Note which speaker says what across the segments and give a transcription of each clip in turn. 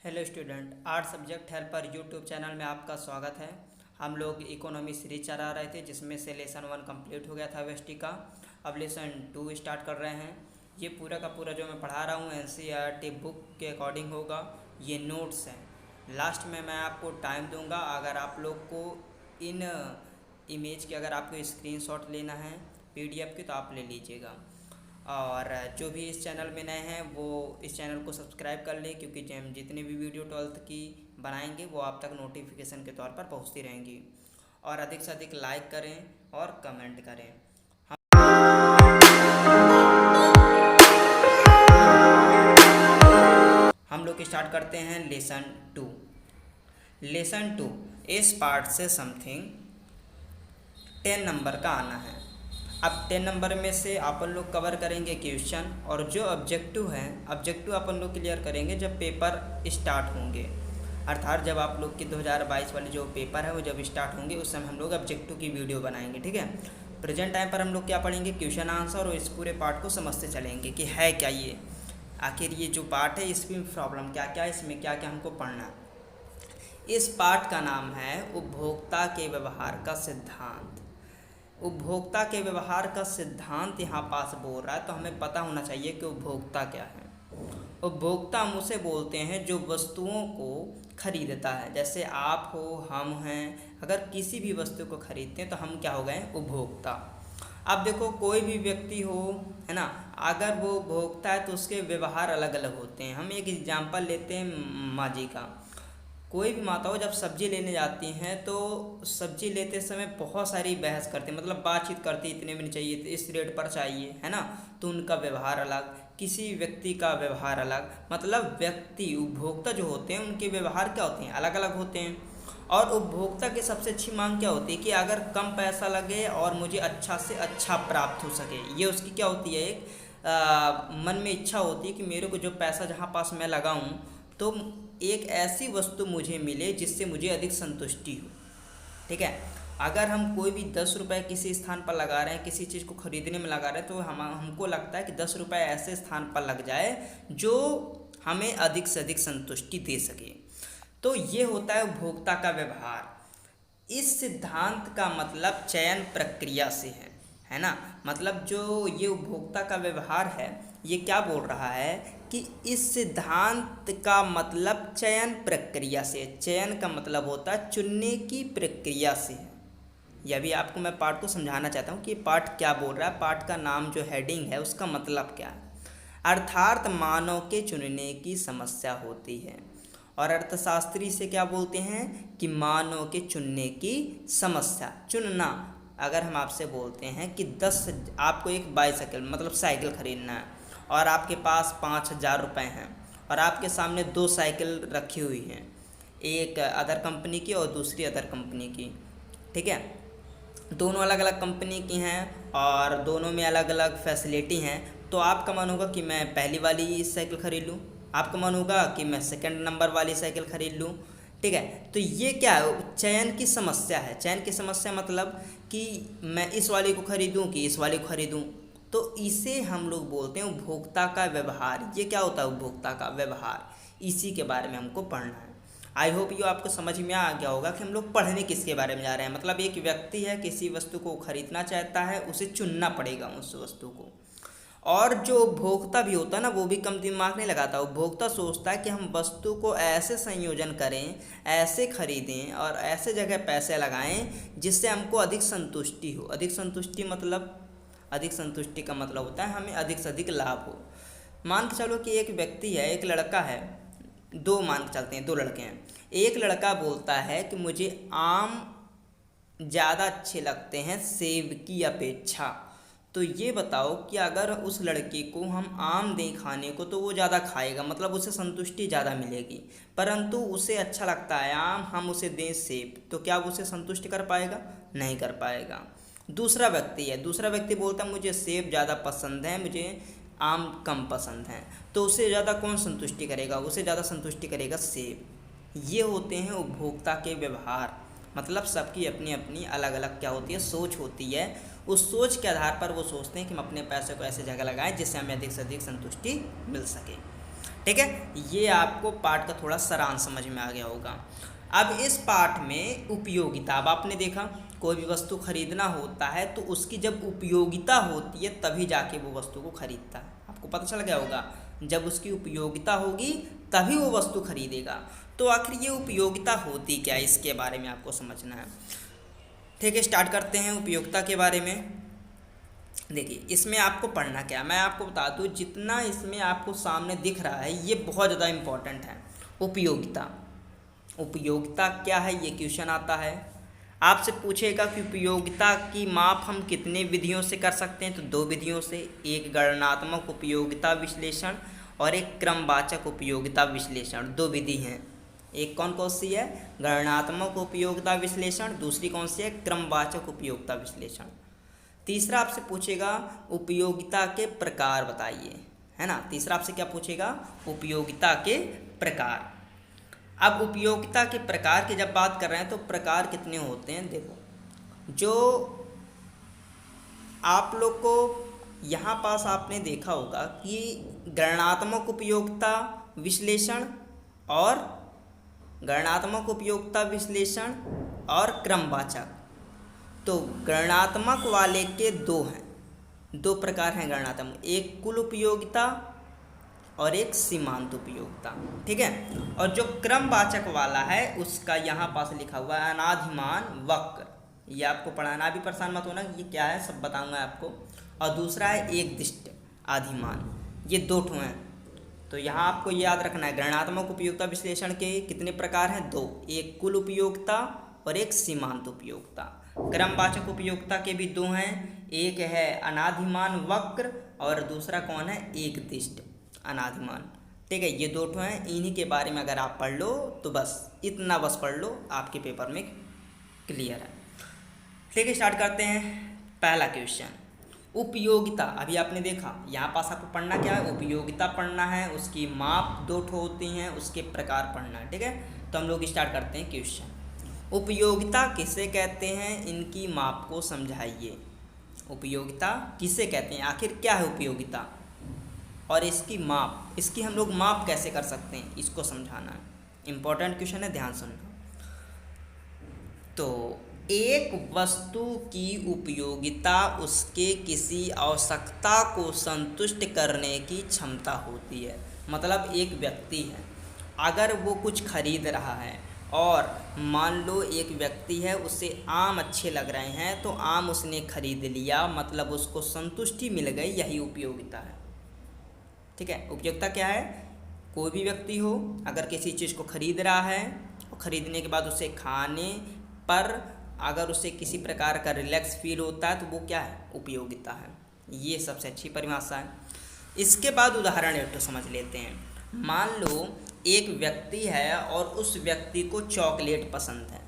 Speaker 1: Hello student, art subject helper YouTube channel में आपका स्वागत है। हम लोग इकोनॉमी सीरीज चला रहे थे जिसमें से लेसन 1 कंप्लीट हो गया था वेस्टी का। अब लेसन 2 स्टार्ट कर रहे हैं। ये पूरा का पूरा जो मैं पढ़ा रहा हूँ एनसीईआरटी बुक के अकॉर्डिंग होगा। ये नोट्स हैं। लास्ट में मैं आपको टाइम दूंगा। अगर आप लोग को इन इमेज की अगर आपको स्क्रीनशॉट लेना है पीडीएफ की तो आप ले लीजिएगा। और जो भी इस चैनल में नए हैं वो इस चैनल को सब्सक्राइब कर लें, क्योंकि हम जितने भी वीडियो 12th की बनाएंगे वो आप तक नोटिफिकेशन के तौर पर पहुंचती रहेंगी। और अधिक से अधिक लाइक करें और कमेंट करें। हम लोग स्टार्ट करते हैं लेसन 2। लेसन 2 इस पार्ट से समथिंग 10 नंबर का आना है। अब 10 नंबर में से अपन लोग कवर करेंगे क्वेश्चन, और जो ऑब्जेक्टिव है ऑब्जेक्टिव अपन लोग क्लियर करेंगे जब पेपर स्टार्ट होंगे। अर्थात जब आप लोग की 2022 वाले जो पेपर है वो जब स्टार्ट होंगे उस समय हम लोग ऑब्जेक्टिव की वीडियो बनाएंगे। ठीक है, प्रेजेंट टाइम पर हम लोग क्या पढ़ेंगे, क्वेश्चन आंसर, और इस पूरे पार्ट को समझते चलेंगे कि है क्या ये, आखिर ये जो पार्ट है इसमें प्रॉब्लम क्या क्या है, इसमें क्या क्या हमको पढ़ना है। इस पार्ट का नाम है उपभोक्ता के व्यवहार का सिद्धांत। उपभोक्ता के व्यवहार का सिद्धांत यहाँ पास बोल रहा है, तो हमें पता होना चाहिए कि उपभोक्ता क्या है। उपभोक्ता हम उसे बोलते हैं जो वस्तुओं को खरीदता है। जैसे आप हो, हम हैं, अगर किसी भी वस्तु को खरीदते हैं तो हम क्या हो गए, उपभोक्ता। अब देखो कोई भी व्यक्ति हो, है ना, अगर वो उपभोक्ता है तो उसके व्यवहार अलग अलग होते हैं। हम एक एग्जाम्पल लेते हैं माँ जी का। कोई भी माता हो जब सब्जी लेने जाती हैं तो सब्जी लेते समय बहुत सारी बहस करते हैं, मतलब बातचीत करती, इतने में नहीं चाहिए, इस रेट पर चाहिए, है ना। तो उनका व्यवहार अलग, किसी व्यक्ति का व्यवहार अलग, मतलब व्यक्ति उपभोक्ता जो होते हैं उनके व्यवहार क्या होते हैं, अलग अलग होते हैं। और उपभोक्ता की सबसे अच्छी मांग क्या होती है कि अगर कम पैसा लगे और मुझे अच्छा से अच्छा प्राप्त हो सके। ये उसकी क्या होती है, एक मन में इच्छा होती है कि मेरे को जो पैसा जहाँ पास मैं लगाऊं तो एक ऐसी वस्तु मुझे मिले जिससे मुझे अधिक संतुष्टि हो। ठीक है, अगर हम कोई भी 10 रुपये किसी स्थान पर लगा रहे हैं, किसी चीज़ को खरीदने में लगा रहे हैं, तो हमको लगता है कि 10 रुपये ऐसे स्थान पर लग जाए जो हमें अधिक से अधिक संतुष्टि दे सके। तो ये होता है उपभोक्ता का व्यवहार। इस सिद्धांत का मतलब चयन प्रक्रिया से है ना। मतलब जो ये उपभोक्ता का व्यवहार है ये क्या बोल रहा है कि इस सिद्धांत का मतलब चयन प्रक्रिया से, चयन का मतलब होता है चुनने की प्रक्रिया से है। यह भी आपको मैं पार्ट को समझाना चाहता हूँ कि पार्ट क्या बोल रहा है। पार्ट का नाम जो हेडिंग है उसका मतलब क्या है। अर्थात मानव के चुनने की समस्या होती है, और अर्थशास्त्री से क्या बोलते हैं कि मानव के चुनने की समस्या, चुनना। अगर हम आपसे बोलते हैं कि 10 आपको एक बाईसाइकिल मतलब साइकिल खरीदना है और आपके पास 5,000 रुपये हैं, और आपके सामने 2 साइकिल रखी हुई हैं, एक अदर कंपनी की और दूसरी अदर कंपनी की। ठीक है, दोनों अलग अलग कंपनी की हैं और दोनों में अलग अलग फैसिलिटी हैं। तो आपका मन होगा कि मैं पहली वाली साइकिल खरीद लूँ, आपका मन होगा कि मैं सेकंड नंबर वाली साइकिल खरीद लूँ। ठीक है, तो ये क्या है, चयन की समस्या है। चयन की समस्या मतलब कि मैं इस वाले को खरीदूं कि इस वाले को खरीदूं। तो इसे हम लोग बोलते हैं उपभोक्ता का व्यवहार। ये क्या होता है उपभोक्ता का व्यवहार, इसी के बारे में हमको पढ़ना है। आई होप ये आपको समझ में आ गया होगा कि हम लोग पढ़ने किसके बारे में जा रहे हैं। मतलब एक व्यक्ति है, किसी वस्तु को खरीदना चाहता है, उसे चुनना पड़ेगा उस वस्तु को। और जो उपभोक्ता भी होता है ना, वो भी कम दिमाग नहीं लगाता। उपभोक्ता सोचता है कि हम वस्तु को ऐसे संयोजन करें, ऐसे खरीदें और ऐसे जगह पैसे लगाएं जिससे हमको अधिक संतुष्टि हो। अधिक संतुष्टि मतलब, अधिक संतुष्टि का मतलब होता है हमें अधिक से अधिक लाभ हो। मान के चलो कि एक व्यक्ति है, एक लड़का है, दो मान के चलते हैं, 2 लड़के हैं। एक लड़का बोलता है कि मुझे आम ज़्यादा अच्छे लगते हैं सेब की अपेक्षा। तो ये बताओ कि अगर उस लड़के को हम आम दें खाने को तो वो ज़्यादा खाएगा, मतलब उसे संतुष्टि ज़्यादा मिलेगी। परंतु उसे अच्छा लगता है आम, हम उसे दें सेब, तो क्या वो उसे संतुष्ट कर पाएगा? नहीं कर पाएगा। दूसरा व्यक्ति है, दूसरा व्यक्ति बोलता है मुझे सेब ज़्यादा पसंद है, मुझे आम कम पसंद है। तो उसे ज़्यादा कौन संतुष्टि करेगा? उसे ज़्यादा संतुष्टि करेगा सेब। ये होते हैं उपभोक्ता के व्यवहार। मतलब सबकी अपनी अपनी अलग अलग क्या होती है, सोच होती है। उस सोच के आधार पर वो सोचते हैं कि हम अपने पैसे को ऐसे जगह लगाएं जिससे हमें अधिक से अधिक संतुष्टि मिल सके। ठीक है, ये आपको पाठ का थोड़ा सारांश समझ में आ गया होगा। अब इस पाठ में उपयोगिता, अब आपने देखा कोई भी वस्तु खरीदना होता है तो उसकी जब उपयोगिता होती है तभी जाके वो वस्तु को खरीदता है। आपको पता चल गया होगा, जब उसकी उपयोगिता होगी तभी वो वस्तु खरीदेगा। तो आखिर ये उपयोगिता होती क्या है, इसके बारे में आपको समझना है। ठीक है, स्टार्ट करते हैं उपयोगिता के बारे में। देखिए इसमें आपको पढ़ना क्या है, मैं आपको बता दूं, जितना इसमें आपको सामने दिख रहा है ये बहुत ज़्यादा इम्पोर्टेंट है। उपयोगिता, उपयोगिता क्या है, ये क्वेश्चन आता है। आपसे पूछेगा कि उपयोगिता की माप हम कितने विधियों से कर सकते हैं, तो दो विधियों से, एक गणनात्मक उपयोगिता विश्लेषण और एक क्रमवाचक उपयोगिता विश्लेषण। दो विधि हैं, एक कौन कौन सी है, गणनात्मक उपयोगिता विश्लेषण, दूसरी कौन सी है, क्रमवाचक उपयोगिता विश्लेषण। तीसरा आपसे पूछेगा उपयोगिता के प्रकार बताइए, है ना। तीसरा आपसे क्या पूछेगा, उपयोगिता के प्रकार। अब उपयोगिता के प्रकार की जब बात कर रहे हैं तो प्रकार कितने होते हैं, देखो जो आप लोग को यहाँ पास आपने देखा होगा कि गणनात्मक उपयोगिता विश्लेषण और गणनात्मक उपयोगिता विश्लेषण और क्रमवाचक। तो गणनात्मक वाले के दो हैं, दो प्रकार हैं गणनात्मक, एक कुल उपयोगिता और एक सीमांत उपयोगिता। ठीक है, और जो क्रमवाचक वाला है उसका यहाँ पास लिखा हुआ है अनाधिमान वक्र। ये आपको पढ़ाना भी परेशान मत होना, ये क्या है सब बताऊंगा आपको। और दूसरा है एक दिष्ट अधिमान, ये दो ठो हैं। तो यहाँ आपको याद रखना है गणनात्मक उपयोगिता विश्लेषण के कितने प्रकार हैं, दो, एक कुल उपयोगिता और एक सीमांत उपयोगिता। क्रमवाचक उपयोगिता के भी दो हैं, एक है अनाधिमान वक्र और दूसरा कौन है, एक दिष्ट अनाधिमान। ठीक है, ये दो ठो हैं, इन्हीं के बारे में अगर आप पढ़ लो तो बस इतना बस पढ़ लो, आपके पेपर में क्लियर है। ठीक है, स्टार्ट करते हैं। पहला क्वेश्चन, उपयोगिता। अभी आपने देखा यहाँ पास आपको पढ़ना क्या है, उपयोगिता पढ़ना है, उसकी माप दो ठो होती हैं, उसके प्रकार पढ़ना है। ठीक है, तो हम लोग स्टार्ट करते हैं क्वेश्चन। उपयोगिता किसे कहते हैं, इनकी माप को समझाइए। उपयोगिता किसे कहते हैं, आखिर क्या है उपयोगिता और इसकी माप, इसकी हम लोग माप कैसे कर सकते हैं, इसको समझाना है। इम्पोर्टेंट क्वेश्चन है, ध्यान सुनना। तो एक वस्तु की उपयोगिता उसके किसी आवश्यकता को संतुष्ट करने की क्षमता होती है। मतलब एक व्यक्ति है, अगर वो कुछ खरीद रहा है और मान लो एक व्यक्ति है, उसे आम अच्छे लग रहे हैं तो आम उसने खरीद लिया, मतलब उसको संतुष्टि मिल गई, यही उपयोगिता है। ठीक है, उपयोगिता क्या है, कोई भी व्यक्ति हो अगर किसी चीज़ को खरीद रहा है और ख़रीदने के बाद उसे खाने पर अगर उसे किसी प्रकार का रिलैक्स फील होता है तो वो क्या है, उपयोगिता है। ये सबसे अच्छी परिभाषा है। इसके बाद उदाहरण एक तो समझ लेते हैं। मान लो एक व्यक्ति है और उस व्यक्ति को चॉकलेट पसंद है,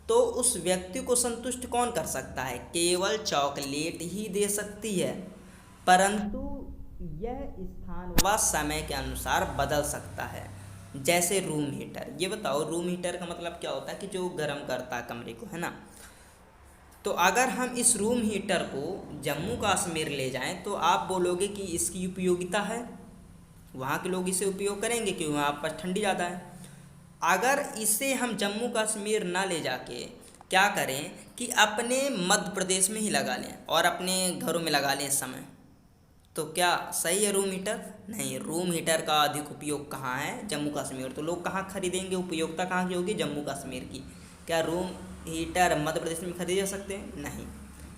Speaker 1: तो उस व्यक्ति को संतुष्ट कौन कर सकता है, केवल चॉकलेट ही दे सकती है, परंतु यह स्थान व समय के अनुसार बदल सकता है। जैसे रूम हीटर, ये बताओ रूम हीटर का मतलब क्या होता है कि जो गर्म करता है कमरे को, है ना। तो अगर हम इस रूम हीटर को जम्मू कश्मीर ले जाएं तो आप बोलोगे कि इसकी उपयोगिता है, वहाँ के लोग इसे उपयोग करेंगे क्योंकि वहाँ पर ठंडी ज़्यादा है। अगर इसे हम जम्मू कश्मीर ना ले जाके क्या करें कि अपने मध्य प्रदेश में ही लगा लें और अपने घरों में लगा लें इस समय, तो क्या सही है रूम हीटर? नहीं, रूम हीटर का अधिक उपयोग कहाँ है, जम्मू कश्मीर। तो लोग कहाँ खरीदेंगे, उपयोगिता कहाँ की होगी, जम्मू कश्मीर की। क्या रूम हीटर मध्य प्रदेश में खरीदे जा सकते हैं? नहीं,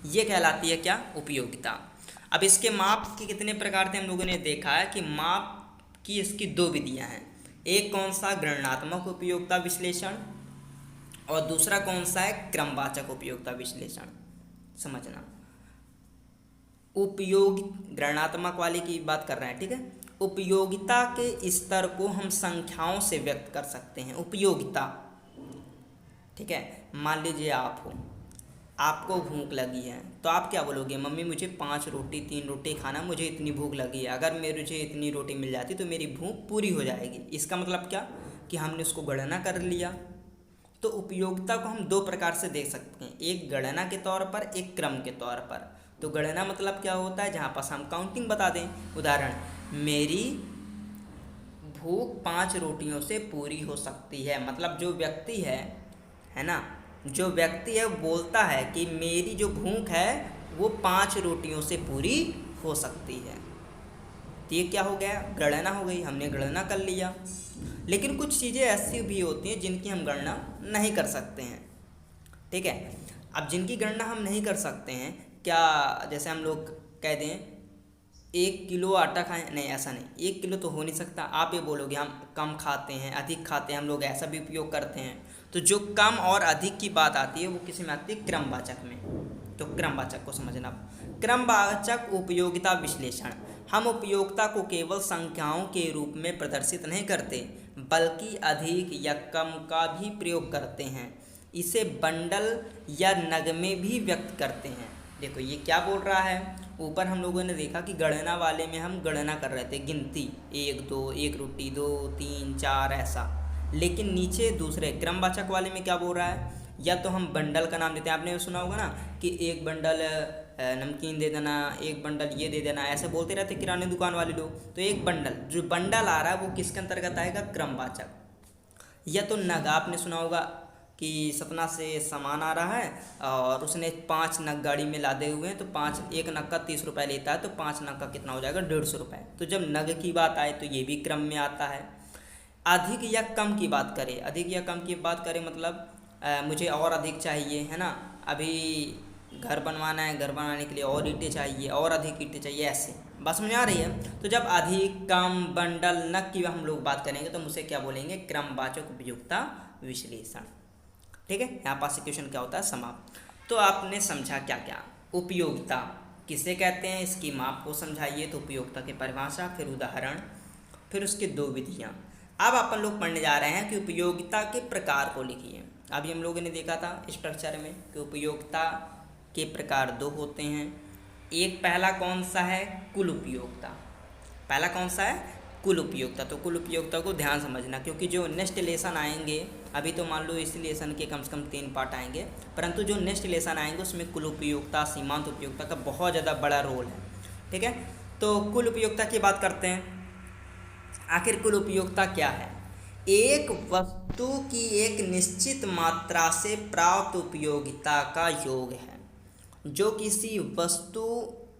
Speaker 1: ये कहलाती है क्या, उपयोगिता। अब इसके माप के कितने प्रकार थे हम लोगों ने देखा है कि माप की इसकी दो विधियाँ हैं, एक कौन सा, गणनात्मक उपयोगिता विश्लेषण, और दूसरा कौन सा है, क्रमवाचक उपयोगिता विश्लेषण। समझना, उपयोग गणनात्मक वाले की बात कर रहे हैं। ठीक है, उपयोगिता के स्तर को हम संख्याओं से व्यक्त कर सकते हैं, उपयोगिता। ठीक है, मान लीजिए आप हो, आपको भूख लगी है तो आप क्या बोलोगे, मम्मी मुझे 5 रोटी 3 रोटी खाना, मुझे इतनी भूख लगी है, अगर मुझे इतनी रोटी मिल जाती तो मेरी भूख पूरी हो जाएगी। इसका मतलब क्या कि हमने उसको गणना कर लिया। तो उपयोगिता को हम दो प्रकार से देख सकते हैं, एक गणना के तौर पर, एक क्रम के तौर पर। तो गणना मतलब क्या होता है, जहाँ पास हम काउंटिंग बता दें। उदाहरण, मेरी भूख 5 रोटियों से पूरी हो सकती है। मतलब जो व्यक्ति है ना, जो व्यक्ति है वो बोलता है कि मेरी जो भूख है वो 5 रोटियों से पूरी हो सकती है। तो ये क्या हो गया, गणना हो गई, हमने गणना कर लिया। लेकिन कुछ चीज़ें ऐसी भी होती हैं जिनकी हम गणना नहीं कर सकते हैं, ठीक है। अब जिनकी गणना हम नहीं कर सकते हैं, क्या जैसे हम लोग कह दें 1 किलो आटा खाएं, नहीं ऐसा नहीं, 1 किलो तो हो नहीं सकता। आप ये बोलोगे हम कम खाते हैं, अधिक खाते हैं, हम लोग ऐसा भी उपयोग करते हैं। तो जो कम और अधिक की बात आती है वो किसी में आती है, क्रमवाचक में। तो क्रमवाचक को समझना। क्रमवाचक उपयोगिता विश्लेषण, हम उपयोगिता को केवल संख्याओं के रूप में प्रदर्शित नहीं करते बल्कि अधिक या कम का भी प्रयोग करते हैं। इसे बंडल या नग में भी व्यक्त करते हैं। देखो ये क्या बोल रहा है, ऊपर हम लोगों ने देखा कि गणना वाले में हम गणना कर रहे थे, गिनती 1 2, 1 रोटी 2 3 4 ऐसा। लेकिन नीचे दूसरे क्रमवाचक वाले में क्या बोल रहा है, या तो हम बंडल का नाम देते हैं, आपने सुना होगा ना कि 1 बंडल नमकीन दे देना, 1 बंडल ये दे देना, ऐसे बोलते रहते किराने दुकान वाले लोग। तो 1 बंडल, जो बंडल आ रहा है वो किसके अंतर्गत आएगा, क्रमवाचक। या तो नग, आपने सुना होगा कि सतना से सामान आ रहा है और उसने 5 नग गाड़ी में लादे हुए हैं, तो 1 नग का 30 रुपये लेता है, तो 5 नग का कितना हो जाएगा, 150 रुपये। तो जब नग की बात आए तो ये भी क्रम में आता है। अधिक या कम की बात करें, अधिक या कम की बात करें मतलब मुझे और अधिक चाहिए, है ना, अभी घर बनवाना है, घर बनाने के लिए और ईंटें चाहिए, और अधिक ईंटें चाहिए, ऐसे बात समझ आ रही है। तो जब अधिक, कम, बंडल, नग की हम लोग बात करेंगे तो हम उसे क्या बोलेंगे, क्रमवाचक उपयोगिता विश्लेषण, ठीक है। यहाँ पास क्वेश्चन क्या होता है, समाप्त। तो आपने समझा क्या क्या, उपयोगिता किसे कहते हैं, इसकी माप को समझाइए, तो उपयोगिता की परिभाषा, फिर उदाहरण, फिर उसके 2 विधियाँ। अब अपन लोग पढ़ने जा रहे हैं कि उपयोगिता के प्रकार को लिखिए। अभी हम लोगों ने देखा था स्ट्रक्चर में कि उपयोगिता के प्रकार 2 होते हैं। एक पहला कौन सा है, कुल उपयोगिता। पहला कौन सा है, कुल उपयोगिता। तो कुल उपयोगिता को ध्यान समझना, क्योंकि जो नेक्स्ट लेसन आएंगे, अभी तो मान लो इस लेसन के कम से कम 3 पार्ट आएंगे, परंतु जो नेक्स्ट लेसन आएंगे उसमें कुल उपयोगिता, सीमांत उपयोगिता का बहुत ज़्यादा बड़ा रोल है, ठीक है। तो कुल उपयोगिता की बात करते हैं। आखिर कुल उपयोगिता क्या है, एक वस्तु की एक निश्चित मात्रा से प्राप्त उपयोगिता का योग है, जो किसी वस्तु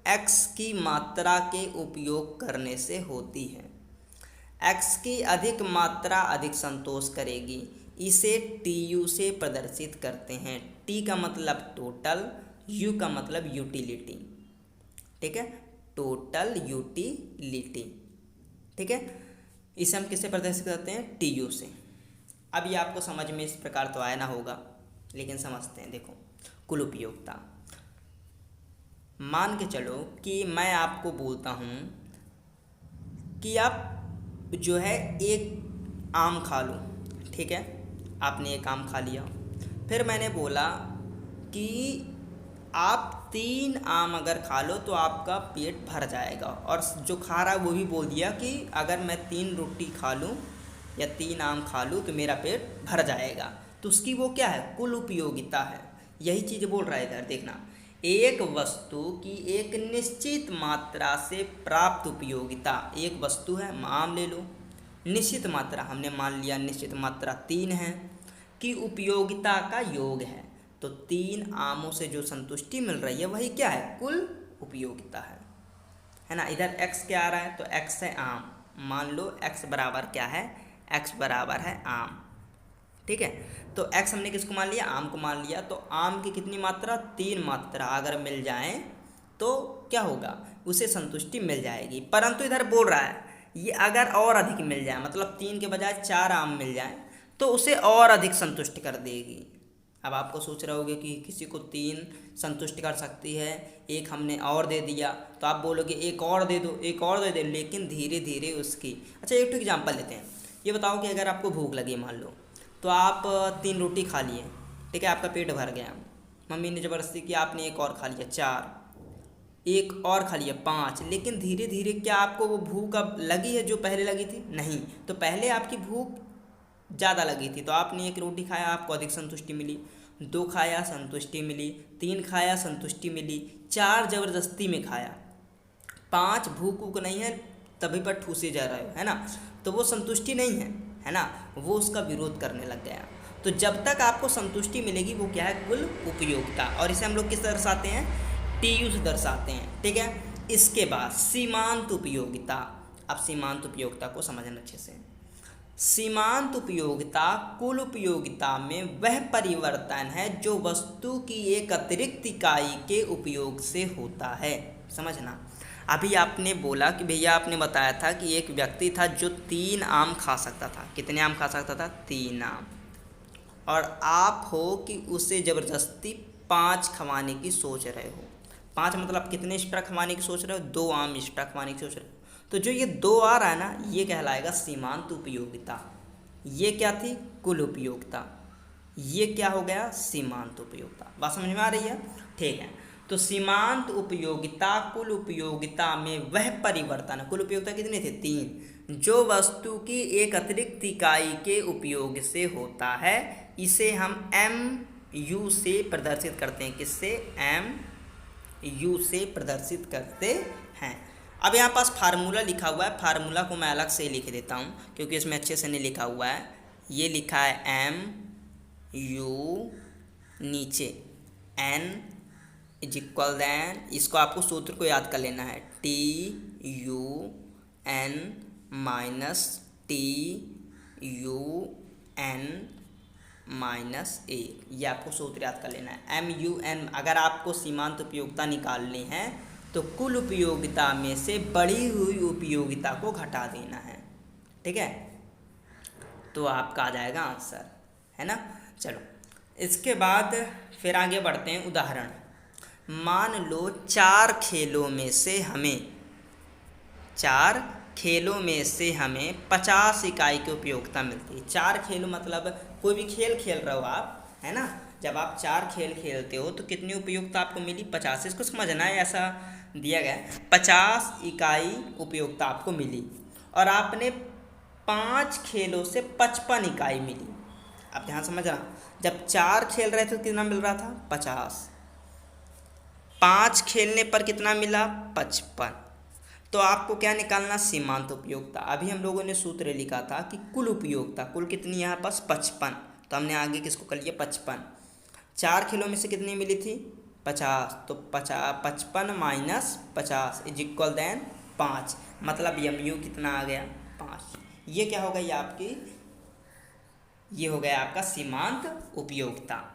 Speaker 1: x की मात्रा के उपयोग करने से होती है। x की अधिक मात्रा अधिक संतोष करेगी, इसे TU से प्रदर्शित करते हैं। T का मतलब टोटल, U का मतलब यूटिलिटी, ठीक है, टोटल यूटिलिटी, ठीक है। इसे हम किससे प्रदर्शित करते हैं, TU से। अब ये आपको समझ में इस प्रकार तो आया ना होगा, लेकिन समझते हैं। देखो कुल उपयोगिता, मान के चलो कि मैं आपको बोलता हूँ कि आप जो है एक आम खा लो, ठीक है। आपने एक आम खा लिया, फिर मैंने बोला कि आप 3 आम अगर खा लो तो आपका पेट भर जाएगा, और जो खा रहा है वो भी बोल दिया कि अगर मैं 3 रोटी खा लूँ या 3 आम खा लूँ तो मेरा पेट भर जाएगा। तो उसकी वो क्या है, कुल उपयोगिता है। यही चीज़ बोल रहा है इधर, देखना, एक वस्तु की एक निश्चित मात्रा से प्राप्त उपयोगिता, एक वस्तु है, आम ले लो, निश्चित मात्रा हमने मान लिया, निश्चित मात्रा 3 है, की उपयोगिता का योग है। तो 3 आमों से जो संतुष्टि मिल रही है वही क्या है, कुल उपयोगिता है ना। इधर x क्या आ रहा है, तो x है आम, मान लो x बराबर क्या है, x बराबर है आम, ठीक है। तो x हमने किसको मान लिया, आम को मान लिया। तो आम की कितनी मात्रा, 3 मात्रा अगर मिल जाए तो क्या होगा, उसे संतुष्टि मिल जाएगी। परंतु इधर बोल रहा है ये अगर और अधिक मिल जाए, मतलब 3 के बजाय 4 आम मिल जाए तो उसे और अधिक संतुष्ट कर देगी। अब आपको सोच रहे होगे कि किसी को 3 संतुष्ट कर सकती है, एक हमने और दे दिया, तो आप बोलोगे एक और दे दो, एक और दे दो, लेकिन धीरे धीरे उसकी। अच्छा एक एग्जांपल लेते हैं, ये बताओ कि अगर आपको भूख लगी मान लो, तो आप 3 रोटी खा लिए, ठीक है, आपका पेट भर गया, मम्मी ने ज़बरदस्ती की, आपने एक और खा लिया 4, एक और खा लिया 5, लेकिन धीरे धीरे क्या आपको वो भूख अब लगी है जो पहले लगी थी, नहीं। तो पहले आपकी भूख ज़्यादा लगी थी तो आपने 1 रोटी खाया, आपको अधिक संतुष्टि मिली, 2 खाया संतुष्टि मिली, 3 खाया संतुष्टि मिली, 4 ज़बरदस्ती में खाया, 5 भूख नहीं है तभी पर ठूसे जा रहे हो, है ना। तो वो संतुष्टि नहीं है ना, वो उसका विरोध करने लग गया। तो जब तक आपको संतुष्टि मिलेगी वो क्या है, कुल उपयोगिता। और इसे हम लोग किस दर्शाते हैं, TU से दर्शाते हैं, ठीक है। इसके बाद सीमांत उपयोगिता। अब सीमांत उपयोगिता को समझना अच्छे से। सीमांत उपयोगिता कुल उपयोगिता में वह परिवर्तन है जो वस्तु की एक अतिरिक्त इकाई के उपयोग से होता है। समझना, अभी आपने बोला कि भैया आपने बताया था कि एक व्यक्ति था जो 3 आम खा सकता था। कितने आम खा सकता था, 3 आम। और आप हो कि उसे ज़बरदस्ती 5 खवाने की सोच रहे हो। 5 मतलब कितने एक्स्ट्रा खवाने की सोच रहे हो, 2 आम एक्स्ट्रा खवाने की सोच रहे हो। तो जो ये 2 आ रहा है ना, ये कहलाएगा सीमांत उपयोगिता। ये क्या थी, कुल उपयोगिता। ये क्या हो गया, सीमांत उपयोगिता। बात समझ में आ रही है, ठीक है। तो सीमांत उपयोगिता कुल उपयोगिता में वह परिवर्तन, कुल उपयोगिता कितने थे, 3, जो वस्तु की एक अतिरिक्त इकाई के उपयोग से होता है। इसे हम MU से प्रदर्शित करते हैं। किससे, MU से प्रदर्शित करते हैं। अब यहाँ पास फार्मूला लिखा हुआ है, फार्मूला को मैं अलग से लिख देता हूँ क्योंकि इसमें अच्छे से नहीं लिखा हुआ है। ये लिखा है MU, नीचे N = इसको आपको सूत्र को याद कर लेना है, TUN - TUN - 1। ये आपको सूत्र याद कर लेना है। MUN, अगर आपको सीमांत उपयोगिता निकालनी है तो कुल उपयोगिता में से बढ़ी हुई उपयोगिता को घटा देना है, ठीक है। तो आपका आ जाएगा आंसर, है ना। चलो इसके बाद फिर आगे बढ़ते हैं। उदाहरण, मान लो 4 खेलों में से हमें 50 इकाई की उपयोगिता मिलती है। 4 खेलों मतलब कोई भी खेल खेल रहे हो आप, है ना। जब आप 4 खेल खेलते हो तो कितनी उपयोगिता आपको मिली, 50। इसको समझना है, ऐसा दिया गया है 50 इकाई उपयोगिता आपको मिली। और आपने 5 खेलों से 55 इकाई मिली। अब ध्यान समझना, जब 4 खेल रहे थे तो कितना मिल रहा था, 50। 5 खेलने पर कितना मिला, 55। तो आपको क्या निकालना, सीमांत उपयोगिता। अभी हम लोगों ने सूत्र लिखा था कि कुल उपयोगिता, कुल कितनी यहाँ पास 55, तो हमने आगे किसको कर लिया, 55। 4 खेलों में से कितनी मिली थी, 50, तो 55 - 50 = 5, मतलब MU कितना आ गया, 5। ये क्या हो गई आपकी, ये हो गया आपका सीमांत उपयोगिता।